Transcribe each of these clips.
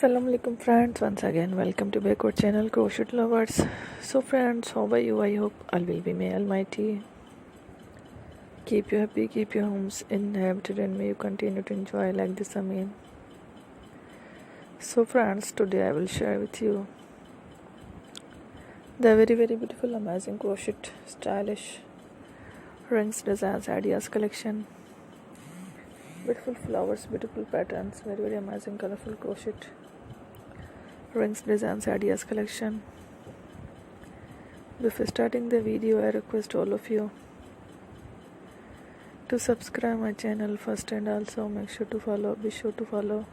Assalamu alaikum friends, once again welcome to backward channel crochet lovers. So friends, how are you? I hope all will be may almighty keep you happy, keep your homes inhabited, and may you continue to enjoy like this. Amen. So friends, today I will share with you the very beautiful amazing crochet stylish rings designs ideas collection. Beautiful flowers, beautiful patterns, very amazing colorful crochet rings designs ideas collection. Before starting the video, I request all of you to subscribe my channel first, and also be sure to follow,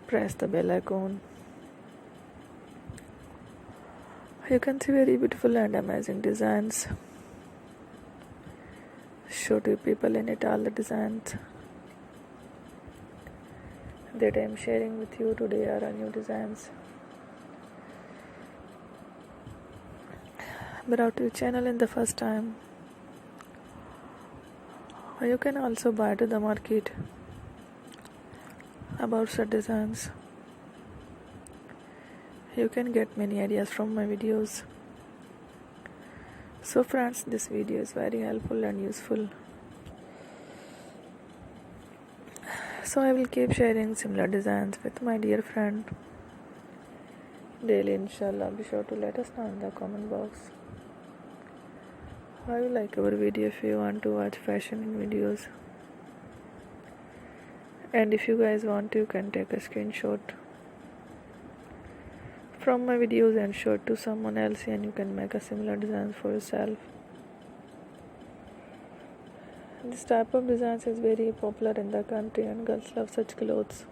press the bell icon. You can see very beautiful and amazing designs. Show to people in it all the designs that I am sharing with you today are new designs brought to your channel in the first time. You can also buy to the market about such designs. You can get many ideas from my videos. So friends, this video is very helpful and useful. So I will keep sharing similar designs with my dear friend daily, inshallah. Be sure to let us know in the comment box how you like our video. If you want to watch fashion videos, and if you guys want to, you can take a screenshot from my videos and show it to someone else, and you can make a similar design for yourself. This type of designs is very popular in the country, and girls love such clothes.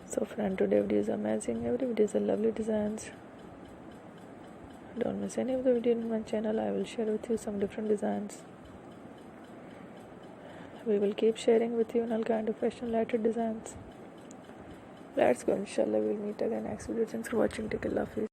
So friend, today video is amazing. Every video is a lovely designs. Don't miss any of the video in my channel. I will share with you some different designs. We will keep sharing with you all kind of fashion related designs. Let's go, inshallah. We'll meet again next video. Thanks for watching. Take care. Love you.